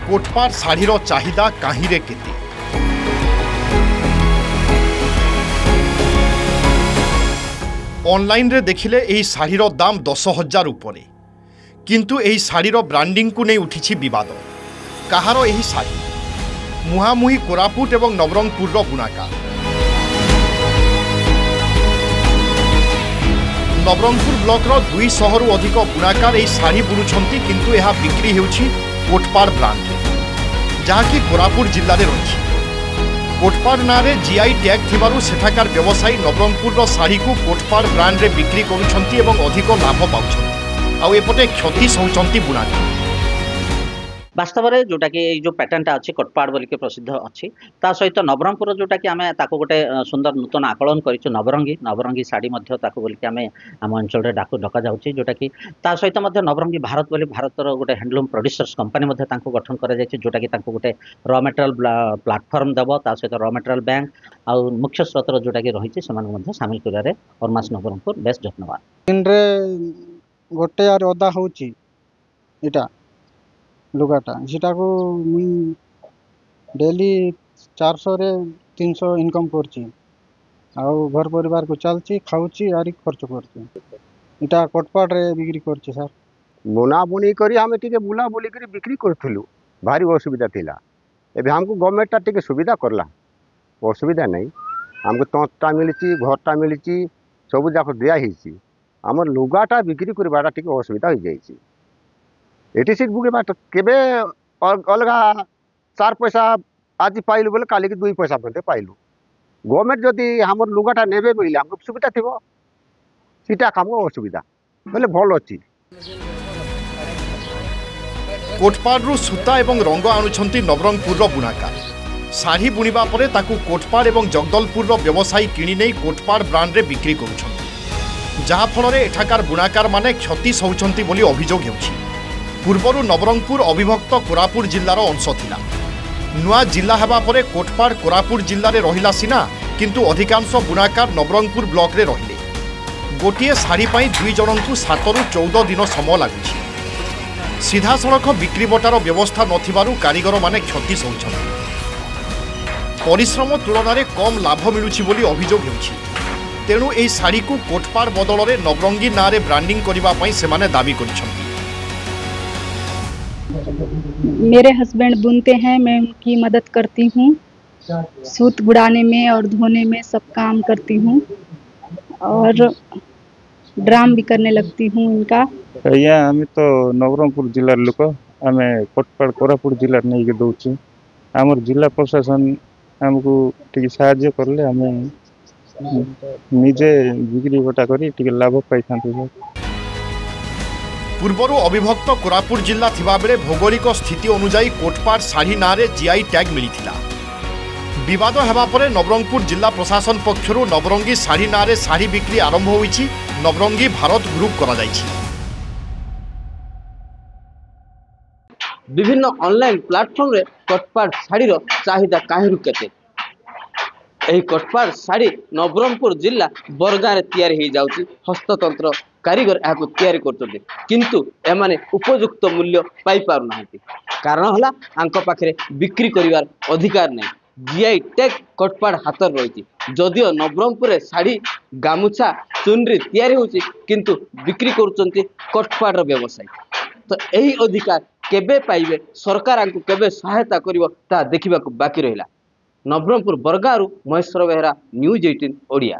कोटपार शाढ़ीर चाहिदा काहींरे केते ऑनलाइन रे देखिले एही शाढ़ीर दाम 10,000 उपरे किंतु एही शाढ़ीर ब्रांडिंग को नहीं उठी विवाद। कहार एही शाढ़ी मुहामुही कोरापुट एवं नवरंगपुर बुणाकार। नवरंगपुर ब्लॉकर 200 रु अधिक बुणाकार एही शाढ़ी बुणुछंती किंतु यह बिक्री हेउछि कोटपार ब्रांड जहाँकि कोरापुट जिले में रही। कोटपार ना रे जीआई टैग थिबारु सेठाकार व्यवसायी नवरंगपुर शाढ़ी को कोटपार ब्रांड रे बिक्री करुछंती एवं अधिक लाभ पाउछंती आउ एपटे क्षति सहउछंती बुणाकार। वास्तव में जोटा कि जो पैटर्नटा अच्छी कोटपाड़ बोलिके प्रसिद्ध अच्छी ता सहित नवरंगपुर जोटा कि आम गोटे सुंदर नूतन आकलन करूँ नवरंगी शाढ़ी बोलिके आम आम अंचल डका जाऊँगी जोटा कि ता सहित नवरंगी भारत बोली भारतर गोटे हैंडलूम प्रोड्यूसर्स कंपनी गठन कर जोटा कि गोटे रॉ मटेरियल प्लाटफर्म देव ता सहित रॉ मटेरियल बैंक आउ मुख्य स्रोत जोटा कि रही सामिल कर फर्मास नवरंगपुर बेस जत्नवान गोटे अदा होटा लुगाटा सीटा को मुई डेली 400 रे 300 इनकम करची आउ घर परिवार को चलची खाऊची आरी खर्च करची इटा कोटपाड़ रे बिक्री करची सर बुना बुनी करी हमें टिके बुला बुली करी बिक्री करथुलु भारी असुविधा थिला एबे हमको गवर्नमेंट टा टिके सुविधा करला असुविधा नहीं हमको तंतटा मिलिची घरटा मिलिची सब जाक दिया हिची हमर लुगाटा बिक्री करबाटा टिके असुविधा हो जाईची एटी सीट बुके बाट केबे अलगा 4 पैसा आज पाइलु बोले काली के 2 पैसा बंते पाइलु गवर्नमेंट जदि हमर लुगाटा नेबे बोले हमको सुविधा थिबो सीटा हमको असुविधा बोले भल अछि। कोटपाड़ रु सूता एवं रंग आणुछंती नवरंगपुर बुणाकार। शाढ़ी बुणिबा परे ताकू कोटपाड़ एवं जगदलपुर व्यवसायी किणी नै कोटपाड़ ब्रांड रे बिक्री करुछंती जहा फल रे एठाकार बुणाकार माने क्षति सहुछंती बोली अभियोग हेउछि। पूर्वरु नवरंगपुर अविभक्त कोरापुट जिल्लार अंश थिला नुआ जिला हेबा परे कोटपाड़ कोरापुट जिल्ला रे रहिला सिना किंतु अधिकांश बुणाकार नवरंगपुर ब्लॉक रे रहिले। गोटिए शाढ़ी पाई 2 जनंकु 7 रु 14 दिन समय लागुछि। सीधा सड़क बिक्री बटार व्यवस्था नथिबारु कारीगर माने क्षति सहुछंती। परिश्रम तुलन में कम लाभ मिलुछि बोली अभियोग हेउछि। तेणु एही शाढ़ी को कोटपाड़ बदल में नवरंगी ना रे ब्रांडिंग करिबा पई सेमाने दाबी करिछंती। मेरे हस्बैंड बुनते हैं, मैं उनकी मदद करती हूँ, सूत बुड़ाने में और धोने में सब काम करती हूँ और ड्राम भी करने लगती हूँ इनका। आम तो नवरंगपुर जिलार लोक आम कोटपाड़ कोरापुट जिला नहीं के दौची आमर जिला प्रशासन आमको टी साहाय्य करले आम निजे बिक्री बटा करी टी लाभ पाई था। पूर्वर अविभक्त कोरापुट जिला थिबा बेले भौगोलिक स्थिति अनुसार कोटपाड़ शाढ़ी ना रे जीआई टैग मिलिथिला। विवाद हेबा परे नवरंगपुर जिला प्रशासन पक्षरु नवरंगी शाढ़ी ना रे शाढ़ी बिक्री आरंभ होईछि। नवरंगी भारत ग्रुप करा जाईछि। विभिन्न ऑनलाइन प्लेटफॉर्म रे कोटपाड़ शाढ़ीर चाहिदा काहिरु केते एही कोटपाड़ शाढ़ी नवरंगपुर जिला बरगाँ रे तैयारी हो जाउछि। हस्ततंत्र कारीगर यहाँ तैयारी करते किंतु एमाने उपयुक्त मूल्य पाई पारु नाहंती। कारण हला आंक पाखरे बिक्री करिवार अधिकार नहीं। जीआई टैग कोटपाड़ हातर रही जदियो नवरंगपुर शाढ़ी गामुछा चुनरी तैयारी होछि किंतु बिक्री करुचंती कोटपाड़ व्यवसायी। तो यही अधिकार केबे पाइबे सरकार आंकु केबे सहायता करिवो ता देखिबाकू बाकी रहिला। नवरंगपुर बरगाँरु महेश्वर बेहरा न्यूज 18 ओडिया।